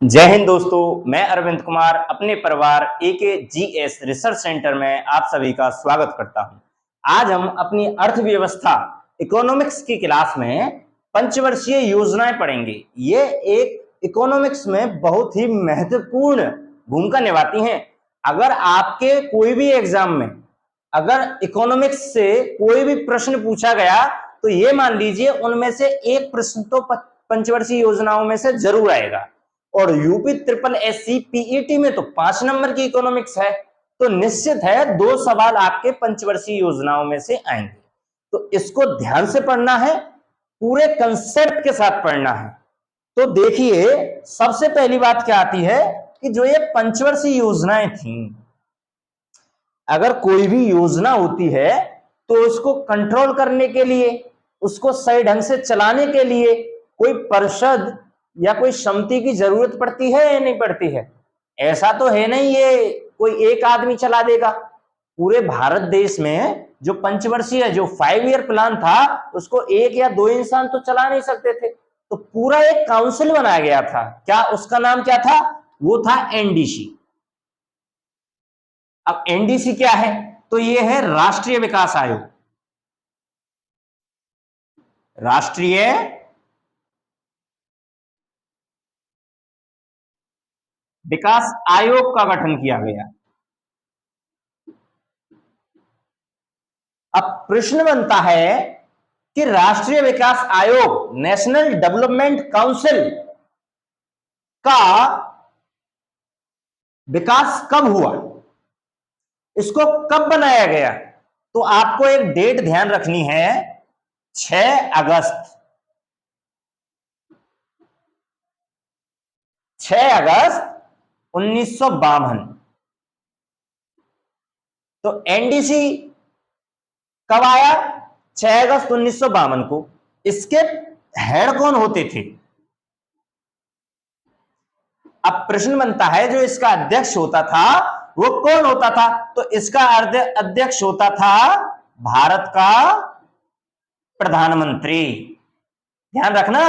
जय हिंद दोस्तों, मैं अरविंद कुमार अपने परिवार AKGS रिसर्च सेंटर में आप सभी का स्वागत करता हूं। आज हम अपनी अर्थव्यवस्था इकोनॉमिक्स की क्लास में पंचवर्षीय योजनाएं पढ़ेंगे। ये एक इकोनॉमिक्स में बहुत ही महत्वपूर्ण भूमिका निभाती हैं। अगर आपके कोई भी एग्जाम में अगर इकोनॉमिक्स से कोई भी प्रश्न पूछा गया तो ये मान लीजिए उनमें से एक प्रश्न तो पंचवर्षीय योजनाओं में से जरूर आएगा। और यूपी ट्रिपल SC PET में तो 5 नंबर की इकोनॉमिक्स है, तो निश्चित है 2 सवाल आपके पंचवर्षीय योजनाओं में से आएंगे। तो इसको ध्यान से पढ़ना है, पूरे कंसेप्ट के साथ पढ़ना है। तो देखिए, सबसे पहली बात क्या आती है कि जो ये पंचवर्षीय योजनाएं थी, अगर कोई भी योजना होती है तो उसको कंट्रोल करने के लिए, उसको सही ढंग से चलाने के लिए कोई परिषद या कोई समिति की जरूरत पड़ती है या नहीं पड़ती है? ऐसा तो है नहीं ये कोई एक आदमी चला देगा। पूरे भारत देश में जो पंचवर्षीय जो 5 ईयर प्लान था उसको एक या दो इंसान तो चला नहीं सकते थे, तो पूरा एक काउंसिल बनाया गया था। क्या उसका नाम क्या था? वो था NDC। अब NDC क्या है? तो ये है राष्ट्रीय विकास आयोग। राष्ट्रीय विकास आयोग का गठन किया गया। अब प्रश्न बनता है कि राष्ट्रीय विकास आयोग, नेशनल डेवलपमेंट काउंसिल का विकास कब हुआ, इसको कब बनाया गया? तो आपको एक डेट ध्यान रखनी है, 6 अगस्त 1952। तो NDC कब आया? 6 अगस्त 1952 को। इसके हेड कौन होते थे? अब प्रश्न बनता है जो इसका अध्यक्ष होता था वो कौन होता था? तो इसका अध्यक्ष होता था भारत का प्रधानमंत्री। ध्यान रखना,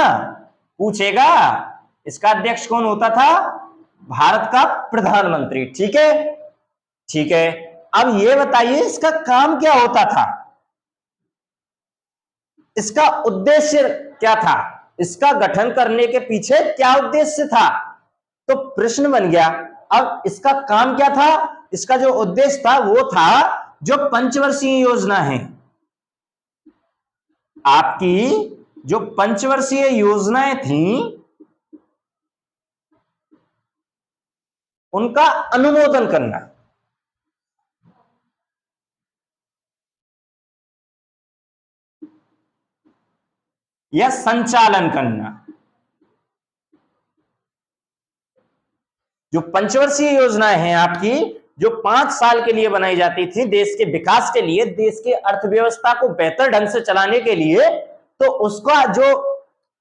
पूछेगा इसका अध्यक्ष कौन होता था? भारत का प्रधानमंत्री। ठीक है, ठीक है। अब ये बताइए इसका काम क्या होता था, इसका उद्देश्य क्या था, इसका गठन करने के पीछे क्या उद्देश्य था? तो प्रश्न बन गया, अब इसका काम क्या था? इसका जो उद्देश्य था वो था जो पंचवर्षीय योजना है, आपकी जो पंचवर्षीय योजनाएं थी उनका अनुमोदन करना। या संचालन करना। जो पंचवर्षीय योजनाएं हैं आपकी, जो 5 साल के लिए बनाई जाती थी देश के विकास के लिए, देश की अर्थव्यवस्था को बेहतर ढंग से चलाने के लिए, तो उसका जो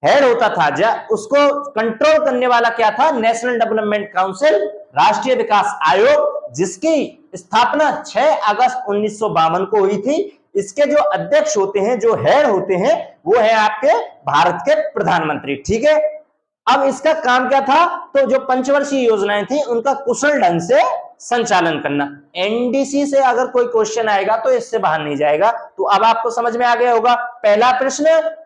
हेड होता था, उसको कंट्रोल करने वाला क्या था? नेशनल डेवलपमेंट काउंसिल, राष्ट्रीय विकास आयोग, जिसकी स्थापना 6 अगस्त 1952 को हुई थी। इसके जो अध्यक्ष होते हैं, जो हेड होते हैं, वो है आपके भारत के प्रधानमंत्री। ठीक है, अब इसका काम क्या था? तो जो पंचवर्षीय योजनाएं थी उनका कुशल ढंग से संचालन करना। NDC से अगर कोई क्वेश्चन आएगा तो इससे बाहर नहीं जाएगा। तो अब आपको समझ में आ गया होगा। पहला प्रश्न,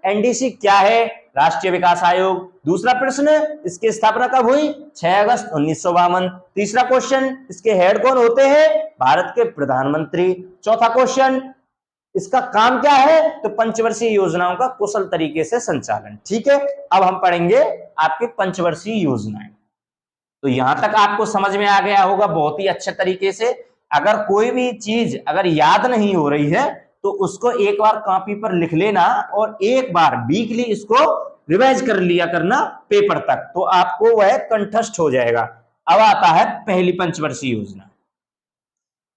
NDC क्या है? राष्ट्रीय विकास आयोग। दूसरा प्रश्न, इसकी स्थापना कब हुई? 6 अगस्त 1952। तीसरा क्वेश्चन, इसके हेड कौन होते हैं? भारत के प्रधानमंत्री। चौथा क्वेश्चन, इसका काम क्या है? तो पंचवर्षीय योजनाओं का कुशल तरीके से संचालन। ठीक है, अब हम पढ़ेंगे आपके पंचवर्षीय योजनाएं। तो यहां तक आपको समझ में आ गया होगा बहुत ही अच्छे तरीके से। अगर कोई भी चीज अगर याद नहीं हो रही है तो उसको एक बार कॉपी पर लिख लेना और एक बार वीकली इसको रिवाइज कर लिया करना पेपर तक, तो आपको वह कंठस्थ हो जाएगा। अब आता है पहली पंचवर्षीय योजना।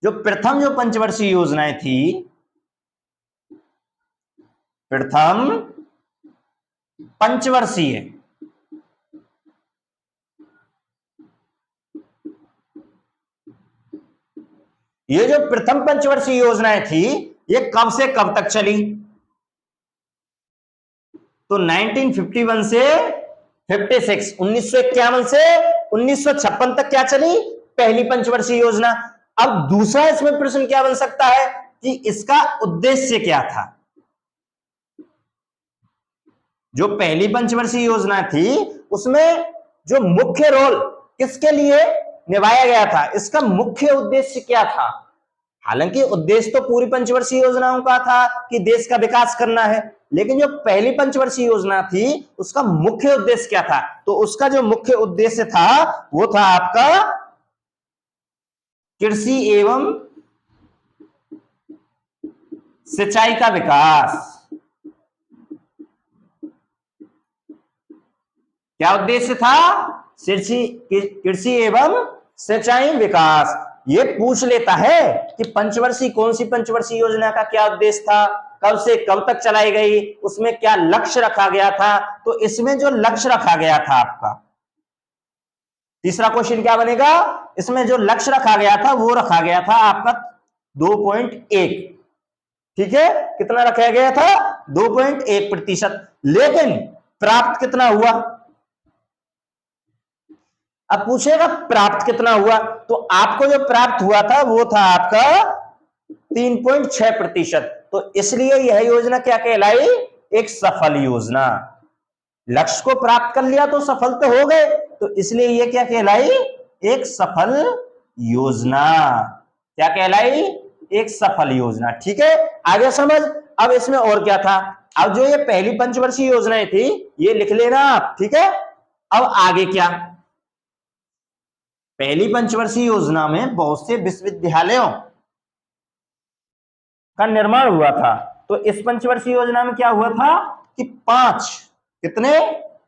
जो प्रथम जो पंचवर्षीय योजनाएं थी, प्रथम पंचवर्षीय, ये जो प्रथम पंचवर्षीय योजनाएं थी ये कब से कब तक चली? तो 1951 से 56 1951 से 1956 तक क्या चली, पहली पंचवर्षीय योजना। अब दूसरा इसमें प्रश्न क्या बन सकता है कि इसका उद्देश्य क्या था। जो पहली पंचवर्षीय योजना थी उसमें जो मुख्य रोल किसके लिए निभाया गया था, इसका मुख्य उद्देश्य क्या था। हालांकि उद्देश्य तो पूरी पंचवर्षीय योजनाओं का था कि देश का विकास करना है, लेकिन जो पहली पंचवर्षीय योजना थी उसका मुख्य उद्देश्य क्या था, तो उसका जो मुख्य उद्देश्य था वो था आपका कृषि एवं सिंचाई का विकास। क्या उद्देश्य था, कृषि एवं सिंचाई विकास। ये पूछ लेता है कि पंचवर्षीय कौन सी पंचवर्षीय योजना का क्या उद्देश्य था, कब से कब तक चलाई गई, उसमें क्या लक्ष्य रखा गया था। तो इसमें जो लक्ष्य रखा गया था आपका, तीसरा क्वेश्चन क्या बनेगा, इसमें जो लक्ष्य रखा गया था वो रखा गया था आपका 2.1। ठीक है, कितना रखा गया था, 2.1%। लेकिन प्राप्त कितना हुआ, अब पूछेगा प्राप्त कितना हुआ, तो आपको जो प्राप्त हुआ था वो था आपका 3.6%। तो इसलिए यह योजना क्या कहलाई, एक सफल योजना। लक्ष्य को प्राप्त कर लिया तो सफल तो हो गए, तो इसलिए यह क्या कहलाई, एक सफल योजना। क्या कहलाई, एक सफल योजना। ठीक है, आगे समझ। अब इसमें और क्या था, अब जो ये पहली पंचवर्षीय योजनाएं थी ये लिख लेना आप। ठीक है, अब आगे क्या, पहली पंचवर्षीय योजना में बहुत से विश्वविद्यालयों का निर्माण हुआ था। तो इस पंचवर्षीय योजना में क्या हुआ था कि 5, कितने,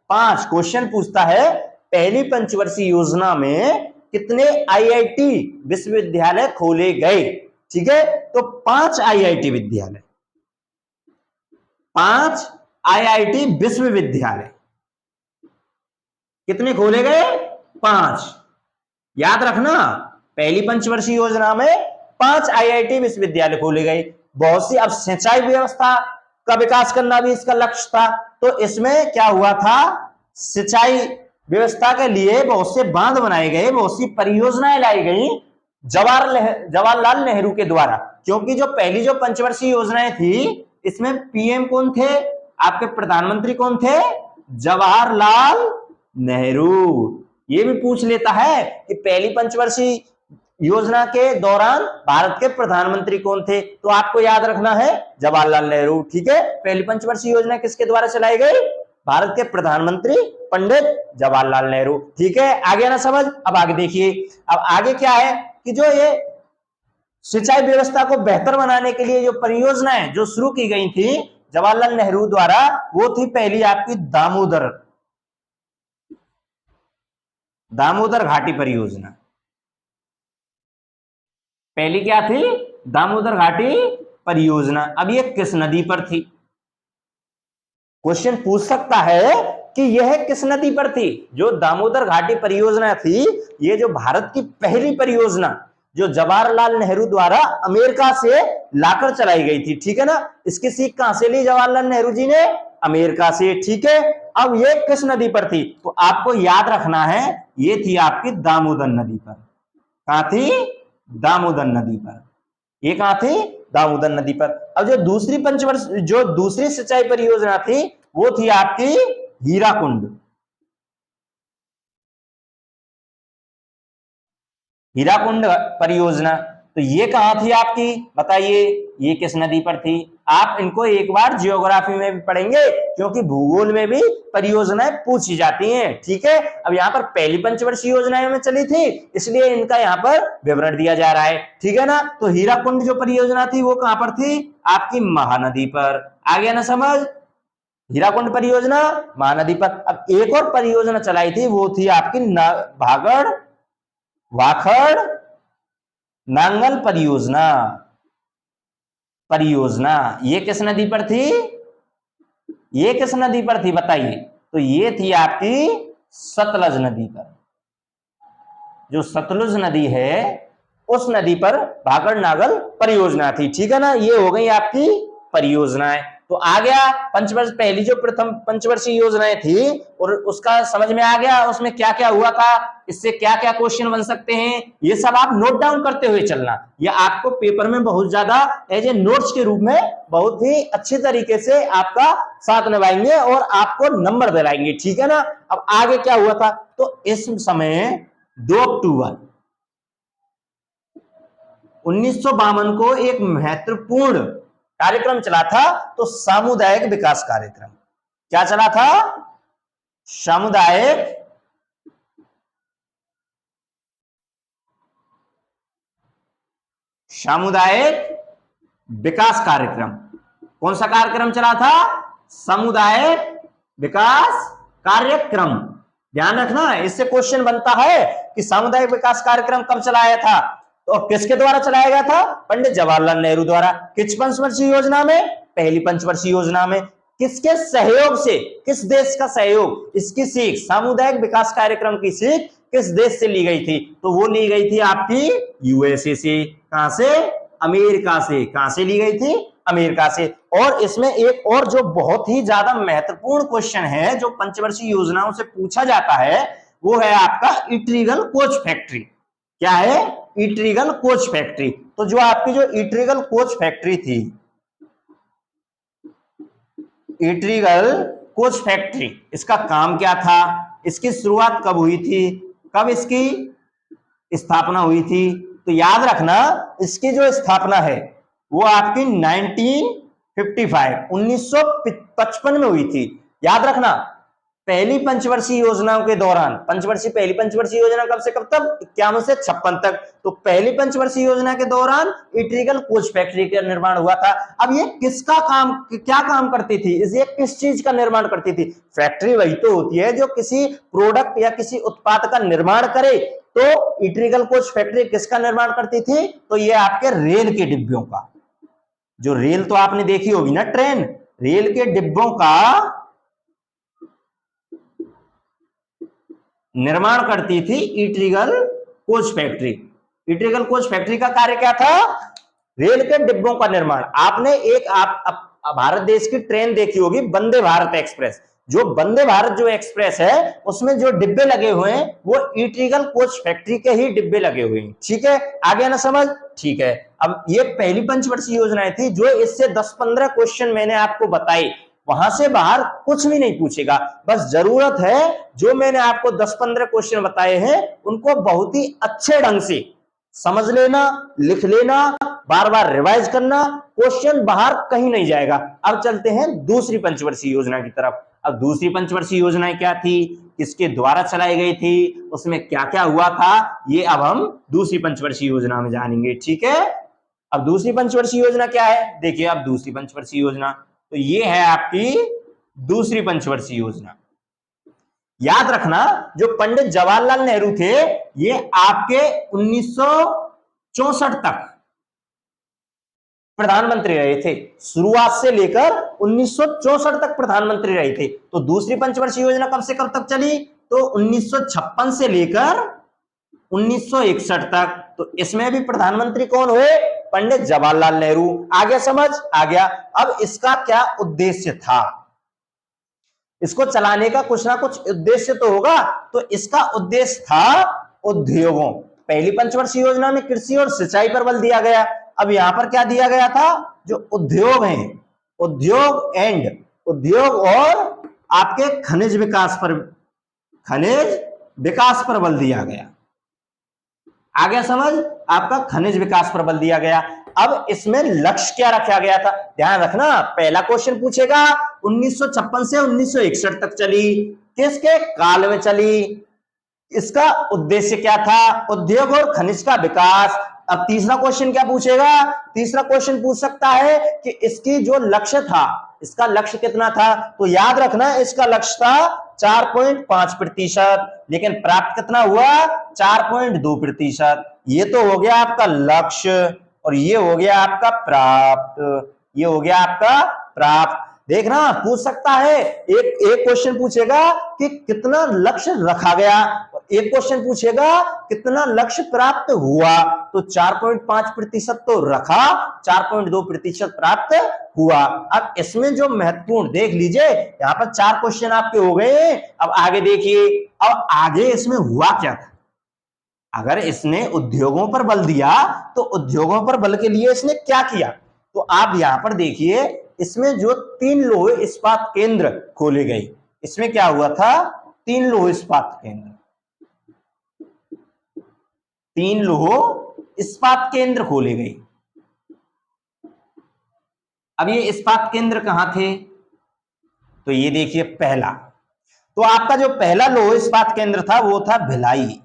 5। क्वेश्चन पूछता है पहली पंचवर्षीय योजना में कितने आईआईटी विश्वविद्यालय खोले गए। ठीक है, तो 5 आईआईटी विद्यालय, 5 आईआईटी विश्वविद्यालय कितने खोले गए, 5। याद रखना, पहली पंचवर्षीय योजना में 5 आईआईटी विश्वविद्यालय खोले गए। बहुत सी, अब सिंचाई व्यवस्था का विकास करना भी इसका लक्ष्य था। तो इसमें क्या हुआ था, सिंचाई व्यवस्था के लिए बहुत से बांध बनाए गए, बहुत सी परियोजनाएं लाई गई जवाहरलाल नेहरू के द्वारा। क्योंकि जो पहली जो पंचवर्षीय योजनाएं थी इसमें पीएम कौन थे, आपके प्रधानमंत्री कौन थे, जवाहरलाल नेहरू। ये भी पूछ लेता है कि पहली पंचवर्षीय योजना के दौरान भारत के प्रधानमंत्री कौन थे, तो आपको याद रखना है जवाहरलाल नेहरू। ठीक है, पहली पंचवर्षीय योजना किसके द्वारा चलाई गई, भारत के प्रधानमंत्री पंडित जवाहरलाल नेहरू। ठीक है, आगे ना समझ। अब आगे देखिए, अब आगे क्या है कि जो ये सिंचाई व्यवस्था को बेहतर बनाने के लिए जो परियोजनाएं जो शुरू की गई थी जवाहरलाल नेहरू द्वारा, वो थी पहली आपकी दामोदर घाटी परियोजना। पहली क्या थी, दामोदर घाटी परियोजना। अब ये किस नदी पर थी, क्वेश्चन पूछ सकता है कि यह किस नदी पर थी। जो दामोदर घाटी परियोजना थी, ये जो भारत की पहली परियोजना जो जवाहरलाल नेहरू द्वारा अमेरिका से लाकर चलाई गई थी। ठीक है ना, इसकी सीख कहां से ली जवाहरलाल नेहरू जी ने, अमेरिका से। ठीक है, अब ये किस नदी पर थी, तो आपको याद रखना है ये थी आपकी दामोदर नदी पर। कहां थी, दामोदर नदी पर। ये कहां थी, दामोदर नदी पर। अब जो दूसरी सिंचाई परियोजना थी वो थी आपकी हीराकुंड। हीराकुंड परियोजना, तो ये कहां थी आपकी, बताइए, ये किस नदी पर थी। आप इनको एक बार जियोग्राफी में भी पढ़ेंगे, क्योंकि भूगोल में भी परियोजनाएं पूछी जाती हैं। ठीक है, अब यहाँ पर पहली पंचवर्षीय योजनाएं में चली थी, इसलिए इनका यहाँ पर विवरण दिया जा रहा है। ठीक है ना, तो हीराकुंड जो परियोजना थी वो कहां पर थी, आपकी महानदी पर। आ गया ना समझ, हीराकुंड परियोजना महानदी पर। अब एक और परियोजना चलाई थी, वो थी आपकी भागड़ वाखड़ नांगल परियोजना। ये किस नदी पर थी, ये किस नदी पर थी बताइए, तो ये थी आपकी सतलज नदी पर। जो सतलुज नदी है उस नदी पर भागड़ नांगल परियोजना थी। ठीक है ना, ये हो गई आपकी परियोजनाएं। तो आ गया पंचवर्ष, पहली जो प्रथम पंचवर्षीय योजनाएं थी और उसका समझ में आ गया उसमें क्या क्या हुआ था, इससे क्या क्या क्वेश्चन बन सकते हैं, ये सब आप नोट डाउन करते हुए चलना। ये आपको पेपर में बहुत ज्यादा एज ए नोट्स के रूप में बहुत ही अच्छे तरीके से आपका साथ निभाएंगे और आपको नंबर दिलाएंगे, ठीक है ना। अब आगे क्या हुआ था, तो इस समय 2 अक्टूबर 1952 को एक महत्वपूर्ण कार्यक्रम चला था, तो सामुदायिक विकास कार्यक्रम। क्या चला था, सामुदायिक विकास कार्यक्रम। कौन सा कार्यक्रम चला था, सामुदायिक विकास कार्यक्रम। ध्यान रखना, इससे क्वेश्चन बनता है कि सामुदायिक विकास कार्यक्रम कब चलाया था, तो किसके द्वारा चलाया गया था, पंडित जवाहरलाल नेहरू द्वारा। किस पंचवर्षीय योजना में, पहली पंचवर्षीय योजना में। किसके सहयोग से, किस देश का सहयोग, इसकी सीख, सामुदायिक विकास कार्यक्रम की सीख किस देश से ली गई थी, तो वो ली गई थी आपकी यूएसए से। कहां से, अमेरिका से। कहां से ली गई थी, अमेरिका से। और इसमें एक और जो बहुत ही ज्यादा महत्वपूर्ण क्वेश्चन है जो पंचवर्षीय योजनाओं से पूछा जाता है, वो है आपका इट्रीगल कोच फैक्ट्री। क्या है, इट्रीगल कोच फैक्ट्री। तो जो आपकी जो इट्रीगल कोच फैक्ट्री थी, इट्रीगल कोच फैक्ट्री, इसका काम क्या था, इसकी शुरुआत कब हुई थी, कब इसकी स्थापना हुई थी, तो याद रखना इसकी जो स्थापना है वो आपकी 1955 में हुई थी। याद रखना, पहली पंचवर्षीय योजनाओं के दौरान, पहली पंचवर्षीय योजना कब से कब तक, 51 से 56 तक। तो पहली पंचवर्षीय योजना के दौरान इट्रीगल कोच फैक्ट्री का निर्माण हुआ था। अब ये किसका काम, क्या काम करती थी, ये किस चीज का निर्माण करती थी। फैक्ट्री वही तो होती है जो किसी प्रोडक्ट या किसी उत्पाद का निर्माण करे। तो इट्रीगल कोच फैक्ट्री किसका निर्माण करती थी, तो ये आपके रेल के डिब्बों का, जो रेल तो आपने देखी होगी ना, ट्रेन, रेल के डिब्बों का निर्माण करती थी इट्रीगल कोच फैक्ट्री। इट्रीगल कोच फैक्ट्री का कार्य क्या था, रेल के डिब्बों का निर्माण। आपने एक भारत देश की ट्रेन देखी होगी, वंदे भारत एक्सप्रेस। जो वंदे भारत जो एक्सप्रेस है उसमें जो डिब्बे लगे हुए हैं वो इट्रीगल कोच फैक्ट्री के ही डिब्बे लगे हुए हैं, ठीक है। आगे ना समझ, ठीक है। अब ये पहली पंचवर्षीय योजनाएं थी, जो इससे 10-15 क्वेश्चन मैंने आपको बताई, वहां से बाहर कुछ भी नहीं पूछेगा। बस जरूरत है जो मैंने आपको 10-15 क्वेश्चन बताए हैं उनको बहुत ही अच्छे ढंग से समझ लेना, लिख लेना, बार बार रिवाइज करना, क्वेश्चन बाहर कहीं नहीं जाएगा। अब चलते हैं दूसरी पंचवर्षीय योजना की तरफ। अब दूसरी पंचवर्षीय योजनाएं क्या थी, किसके द्वारा चलाई गई थी, उसमें क्या क्या हुआ था, ये अब हम दूसरी पंचवर्षीय योजना में जानेंगे, ठीक है। अब दूसरी पंचवर्षीय योजना क्या है, देखिए अब दूसरी पंचवर्षीय योजना, तो ये है आपकी दूसरी पंचवर्षीय योजना। याद रखना, जो पंडित जवाहरलाल नेहरू थे ये आपके 1964 तक प्रधानमंत्री रहे थे। शुरुआत से लेकर 1964 तक प्रधानमंत्री रहे थे। तो दूसरी पंचवर्षीय योजना कब से कब तक चली, तो 1956 से लेकर 1961 तक। तो इसमें भी प्रधानमंत्री कौन हुए, पंडित जवाहरलाल नेहरू। आगे समझ आ गया। अब इसका क्या उद्देश्य था, इसको चलाने का कुछ ना कुछ उद्देश्य तो होगा। तो इसका उद्देश्य था उद्योगों। पहली पंचवर्षीय योजना में कृषि और सिंचाई पर बल दिया गया। अब यहां पर क्या दिया गया था, जो उद्योग हैं, उद्योग और आपके खनिज विकास पर बल दिया गया। आगे समझ, आपका खनिज विकास पर बल दिया गया। अब इसमें लक्ष्य क्या रखा गया था, ध्यान रखना, पहला क्वेश्चन पूछेगा 1956 से 1961 तक चली, किसके काल में चली, इसका उद्देश्य क्या था, उद्योग और खनिज का विकास। अब तीसरा क्वेश्चन क्या पूछेगा, तीसरा क्वेश्चन पूछ सकता है कि इसकी जो लक्ष्य था, इसका लक्ष्य कितना था। तो याद रखना, इसका लक्ष्य था 4.5%, लेकिन प्राप्त कितना हुआ, 4.2%। ये तो हो गया आपका लक्ष्य और ये हो गया आपका प्राप्त, ये हो गया आपका प्राप्त। देखना, पूछ सकता है, एक क्वेश्चन पूछेगा कि कितना लक्ष्य रखा गया, एक क्वेश्चन पूछेगा कितना लक्ष्य प्राप्त हुआ। तो 4.5% तो रखा, 4.2% प्राप्त हुआ। अब इसमें जो महत्वपूर्ण देख लीजिए, यहां पर 4 क्वेश्चन आपके हो गए। अब आगे देखिए, अब आगे इसमें हुआ क्या था। अगर इसने उद्योगों पर बल दिया तो उद्योगों पर बल के लिए इसने क्या किया, तो आप यहां पर देखिए, इसमें जो 3 लौह इस्पात केंद्र खोले गए, इसमें क्या हुआ था, 3 लौह इस्पात केंद्र, 3 लौह इस्पात केंद्र खोले गए। अब ये इस्पात केंद्र कहां थे, तो ये देखिए पहला, तो आपका जो पहला लौह इस्पात केंद्र था वो था भिलाई,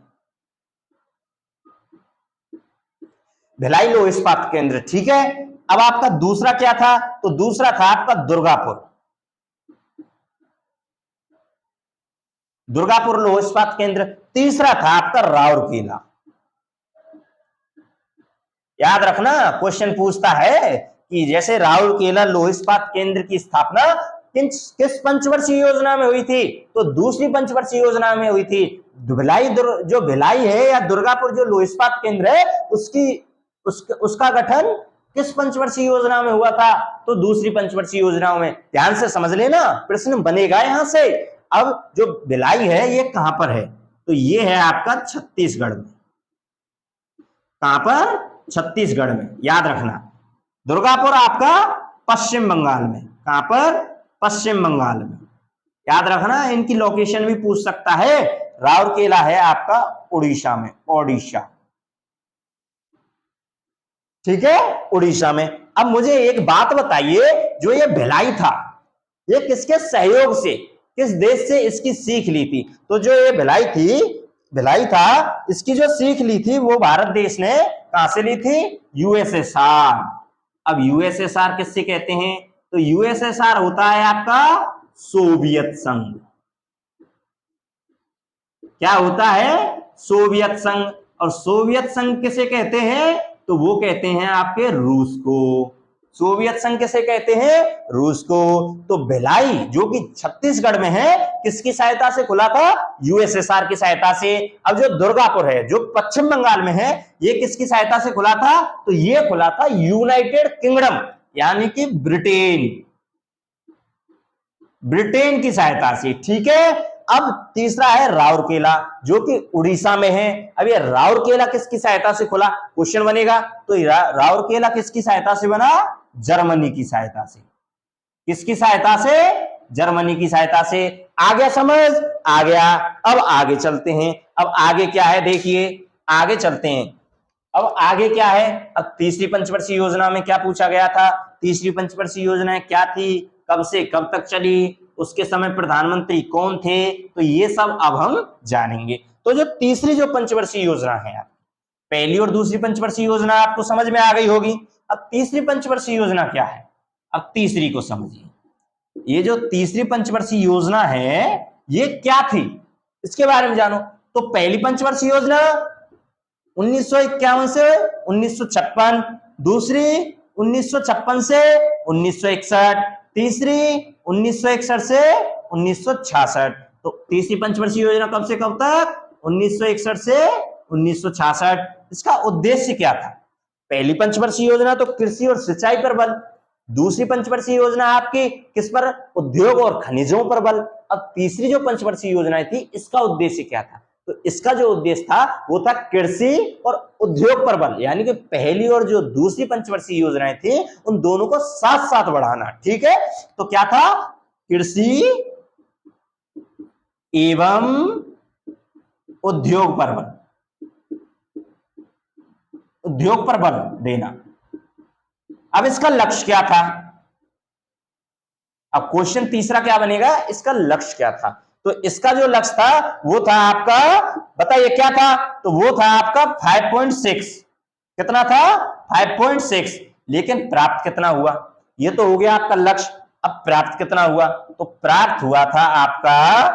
भिलाई लौह इस्पात केंद्र, ठीक है। अब आपका दूसरा क्या था, तो दूसरा था आपका दुर्गापुर, दुर्गापुर लौह इस्पात केंद्र। तीसरा था आपका राउरकेला। याद रखना, क्वेश्चन पूछता है कि जैसे राउरकेला लौह इस्पात केंद्र की स्थापना किस पंचवर्षीय योजना में हुई थी, तो दूसरी पंचवर्षीय योजना में हुई थी। भिलाई जो भिलाई है या दुर्गापुर जो लौह इस्पात केंद्र है, उसका गठन किस पंचवर्षीय योजना में हुआ था, तो दूसरी पंचवर्षीय योजनाओं में। ध्यान से समझ लेना, प्रश्न बनेगा यहां से। अब जो भिलाई है ये कहां पर है, तो ये है आपका छत्तीसगढ़ में। कहां पर, छत्तीसगढ़ में, याद रखना। दुर्गापुर आपका पश्चिम बंगाल में, कहां पर, पश्चिम बंगाल में, याद रखना। इनकी लोकेशन भी पूछ सकता है। राउरकेला है आपका उड़ीसा में, ओडिशा, ठीक है, उड़ीसा में। अब मुझे एक बात बताइए, जो ये भिलाई था, ये किसके सहयोग से, किस देश से इसकी सीख ली थी, तो जो ये भिलाई था, इसकी जो सीख ली थी वो भारत देश ने कहां से ली थी, यूएसएसआर। अब यूएसएसआर किससे कहते हैं, तो यूएसएसआर होता है आपका सोवियत संघ। क्या होता है, सोवियत संघ। और सोवियत संघ किसे कहते हैं, तो वो कहते हैं आपके रूस को। सोवियत संघ किसे कहते हैं, रूस को। तो भिलाई जो कि छत्तीसगढ़ में है, किसकी सहायता से खुला था, यूएसएसआर की सहायता से। अब जो दुर्गापुर है जो पश्चिम बंगाल में है, ये किसकी सहायता से खुला था, तो ये खुला था यूनाइटेड किंगडम यानी कि ब्रिटेन की सहायता से, ठीक है। अब तीसरा है राउरकेला जो कि उड़ीसा में है। अब ये राउरकेला किसकी सहायता से खुला, क्वेश्चन बनेगा। तो राउरकेला किसकी सहायता से बना, जर्मनी की सहायता से। किसकी सहायता से, जर्मनी की सहायता से। आ गया समझ, आ गया। अब आगे चलते हैं। अब आगे क्या है देखिए, आगे चलते हैं। अब आगे क्या है, अब तीसरी पंचवर्षीय योजना में क्या पूछा गया था, तीसरी पंचवर्षीय योजना क्या थी, कब से कब तक चली, उसके समय प्रधानमंत्री कौन थे, तो ये सब अब हम जानेंगे। तो जो तीसरी जो पंचवर्षीय योजना है, पहली और दूसरी पंचवर्षीय योजना आपको समझ में आ गई होगी। अब तीसरी पंचवर्षीय योजना क्या है, अब तीसरी को समझिए। ये जो तीसरी पंचवर्षीय योजना है ये क्या थी, इसके बारे में जानो। तो पहली पंचवर्षीय योजना 1951 से 1956, दूसरी 1956 से 1961, तीसरी 1961 से 1966। तो तीसरी पंचवर्षीय योजना कब से कब तक, 1961 से 1966। इसका उद्देश्य क्या था, पहली पंचवर्षीय योजना तो कृषि और सिंचाई पर बल, दूसरी पंचवर्षीय योजना आपकी किस पर, उद्योग और खनिजों पर बल। अब तीसरी जो पंचवर्षीय योजना थी इसका उद्देश्य क्या था, तो इसका जो उद्देश्य था वो था कृषि और उद्योग पर बल, यानी कि पहली और जो दूसरी पंचवर्षीय योजनाएं थी उन दोनों को साथ साथ बढ़ाना, ठीक है। तो क्या था, कृषि एवं उद्योग पर बल, उद्योग पर बल देना। अब इसका लक्ष्य क्या था, अब क्वेश्चन तीसरा क्या बनेगा, इसका लक्ष्य क्या था। तो इसका जो लक्ष्य था वो था आपका, बताइए क्या था, तो वो था आपका 5.6। कितना था, 5.6। लेकिन प्राप्त कितना हुआ, ये तो हो गया आपका लक्ष्य। अब प्राप्त कितना हुआ, तो प्राप्त हुआ था आपका,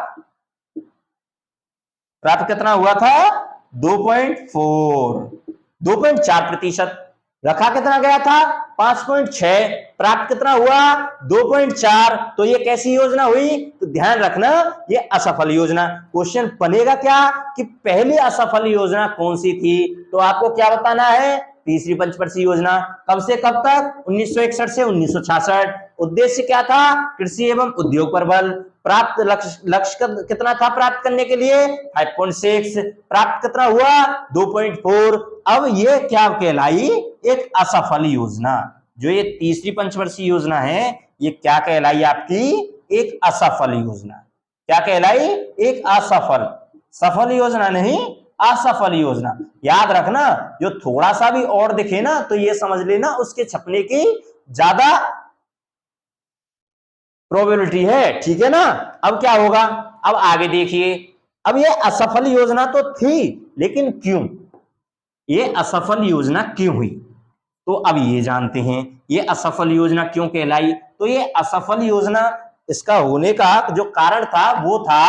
प्राप्त कितना हुआ था 2.4, 2.4%। रखा कितना गया था 5.6, प्राप्त कितना हुआ 2.4। तो ये कैसी योजना हुई, तो ध्यान रखना ये असफल योजना। क्वेश्चन बनेगा क्या कि पहली असफल योजना कौन सी थी, तो आपको क्या बताना है, तीसरी पंचवर्षीय योजना कब से कब तक? 1961 से 1966। उद्देश्य क्या था? कृषि एवं उद्योग पर बल। प्राप्त लक्ष्य कितना था प्राप्त करने के लिए? 5.6। प्राप्त कितना हुआ? 2.4। अब ये क्या कहलाई? एक असफल योजना। जो ये तीसरी पंचवर्षीय योजना है ये क्या कहलाई आपकी? एक असफल योजना। क्या कहलाई? एक असफल। सफल योजना नहीं, असफल योजना। याद रखना, जो थोड़ा सा भी और दिखे ना तो ये समझ लेना उसके छपने की ज्यादा प्रोबेबिलिटी है, ठीक है ना। अब क्या होगा? अब आगे देखिए। अब ये असफल योजना तो थी, लेकिन क्यों ये असफल योजना क्यों हुई? तो अब ये जानते हैं ये असफल योजना क्यों कहलाई। तो ये असफल योजना, इसका होने का जो कारण था वो था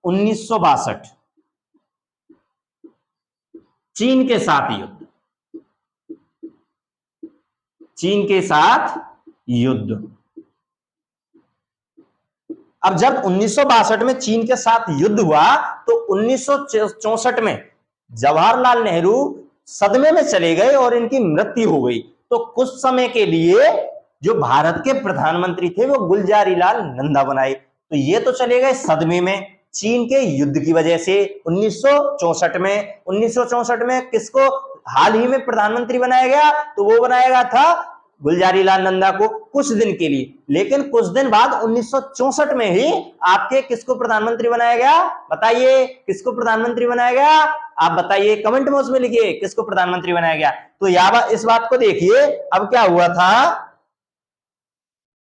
1962 चीन के साथ युद्ध। चीन के साथ युद्ध। अब जब 1962 में चीन के साथ युद्ध हुआ तो 1964 में जवाहरलाल नेहरू सदमे में चले गए और इनकी मृत्यु हो गई। तो कुछ समय के लिए जो भारत के प्रधानमंत्री थे वो गुलजारीलाल नंदा बनाए। तो ये तो चले गए सदमे में चीन के युद्ध की वजह से 1964 में किसको हाल ही में प्रधानमंत्री बनाया गया? तो वो बनाया गया था गुलजारीलाल नंदा को कुछ दिन के लिए। लेकिन कुछ दिन बाद 1964 में ही आपके किसको प्रधानमंत्री बनाया गया? बताइए किसको प्रधानमंत्री बनाया गया? आप बताइए, कमेंट में उसमें लिखिए किसको प्रधानमंत्री बनाया गया। तो यहाँ इस बात को देखिए। अब क्या हुआ था?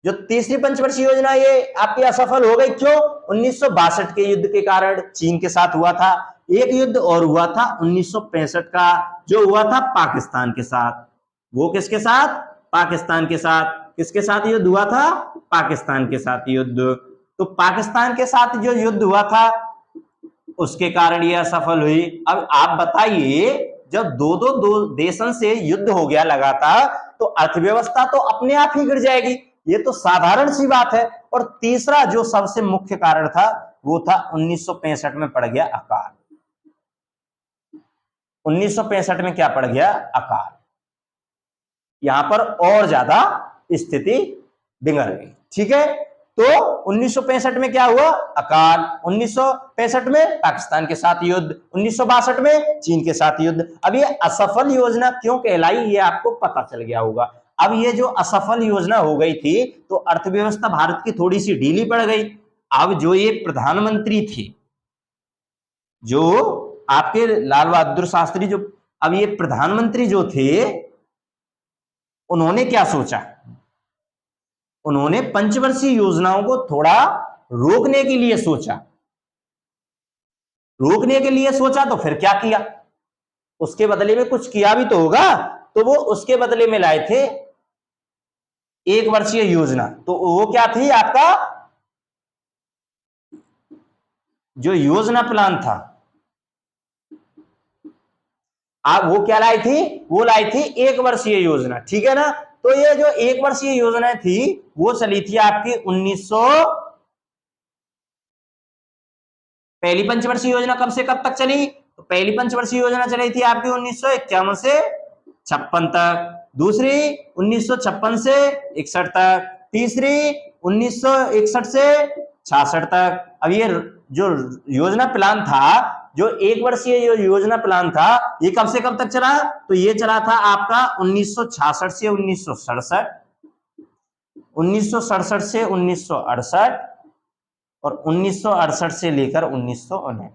जो तीसरी पंचवर्षीय योजना ये आपकी असफल हो गई। क्यों? 1962 के युद्ध के कारण चीन के साथ हुआ था। एक युद्ध और हुआ था 1965 का, जो हुआ था पाकिस्तान के साथ। वो किसके साथ? पाकिस्तान के साथ। किसके साथ युद्ध हुआ था? पाकिस्तान के साथ युद्ध। तो पाकिस्तान के साथ जो युद्ध हुआ था उसके कारण ये असफल हुई। अब आप बताइए, जब दो देशों से युद्ध हो गया लगातार तो अर्थव्यवस्था तो अपने आप ही गिर जाएगी, ये तो साधारण सी बात है। और तीसरा जो सबसे मुख्य कारण था वो था 1965 में पड़ गया अकाल। 1965 में क्या पड़ गया? अकाल। यहां पर और ज्यादा स्थिति बिगड़ गई, ठीक है। तो 1965 में क्या हुआ? अकाल। 1965 में पाकिस्तान के साथ युद्ध, 1962 में चीन के साथ युद्ध। अब ये असफल योजना क्यों कहलाई ये आपको पता चल गया होगा। अब ये जो असफल योजना हो गई थी तो अर्थव्यवस्था भारत की थोड़ी सी ढीली पड़ गई। अब जो ये प्रधानमंत्री थे, जो आपके लाल बहादुर शास्त्री, जो अब ये प्रधानमंत्री जो थे उन्होंने क्या सोचा? उन्होंने पंचवर्षीय योजनाओं को थोड़ा रोकने के लिए सोचा। रोकने के लिए सोचा तो फिर क्या किया? उसके बदले में कुछ किया भी तो होगा। तो वो उसके बदले में लाए थे एक वर्षीय योजना। तो वो क्या थी? आपका जो योजना प्लान था, आप वो क्या लाई थी? वो लाई थी एक वर्षीय योजना, ठीक है ना। तो ये जो एक वर्षीय योजना थी वो चली थी आपकी 1900। पहली पंचवर्षीय योजना कब से कब तक चली? तो पहली पंचवर्षीय योजना चली थी आपकी 1951 से 56 तक। दूसरी 1956 से 61 तक। तीसरी 1961 से 66 तक। अब ये जो योजना प्लान था, जो एक वर्षीय योजना प्लान था, ये कब से कब तक चला? तो ये चला था आपका 1966 से 1967, 1967 से 1968 और 1968 से लेकर 1969।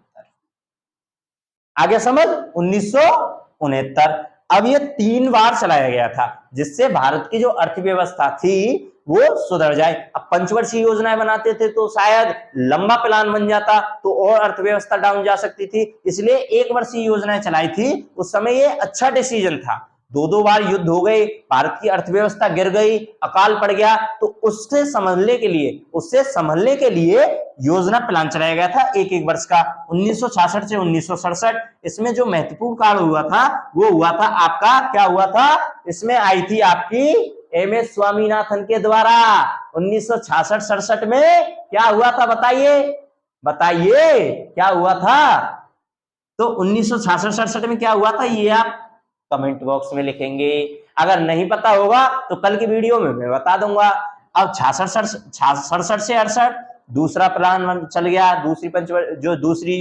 आगे समझ? 1969। अब ये 3 बार चलाया गया था जिससे भारत की जो अर्थव्यवस्था थी वो सुधर जाए। अब पंचवर्षीय योजनाएं बनाते थे तो शायद लंबा प्लान बन जाता तो और अर्थव्यवस्था डाउन जा सकती थी, इसलिए एक वर्षीय योजनाएं चलाई थी। उस समय ये अच्छा डिसीजन था। 2 बार युद्ध हो गए, भारत की अर्थव्यवस्था गिर गई, अकाल पड़ गया, तो उससे संभलने के लिए योजना प्लान चलाया गया था एक वर्ष का, 1966 से 1967। इसमें जो महत्वपूर्ण कार्य हुआ था वो हुआ था आपका, क्या हुआ था? इसमें आई थी आपकी एमएस स्वामीनाथन के द्वारा 1966-67 में क्या हुआ था? बताइए क्या हुआ था? तो 1966-67 में क्या हुआ था ये आप कमेंट बॉक्स में लिखेंगे। अगर नहीं पता होगा तो कल की वीडियो में मैं बता दूंगा। अब 66 से 68 दूसरा प्लान चल गया, दूसरी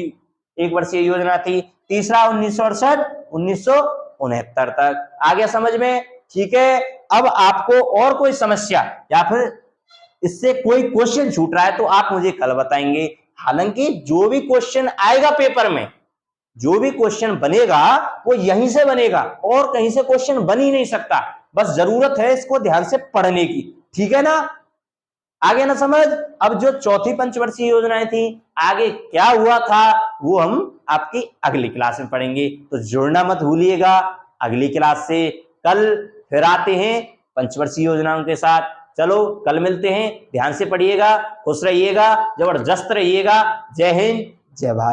1 वर्षीय योजना थी। तीसरा 1968 1969 तक आ गया समझ में? ठीक है। अब आपको और कोई समस्या या फिर इससे कोई क्वेश्चन छूट रहा है तो आप मुझे कल बताएंगे। हालांकि जो भी क्वेश्चन आएगा पेपर में, जो भी क्वेश्चन बनेगा वो यहीं से बनेगा और कहीं से क्वेश्चन बन ही नहीं सकता। बस जरूरत है इसको ध्यान से पढ़ने की। ठीक है ना? आगे ना समझ। अब जो चौथी पंचवर्षीय योजनाएं थी, आगे क्या हुआ था वो हम आपकी अगली क्लास में पढ़ेंगे। तो जुड़ना मत भूलिएगा अगली क्लास से। कल फिर आते हैं पंचवर्षीय योजनाओं के साथ। चलो कल मिलते हैं। ध्यान से पढ़िएगा, खुश रहिएगा, जबरदस्त रहिएगा। जय हिंद, जय भारत।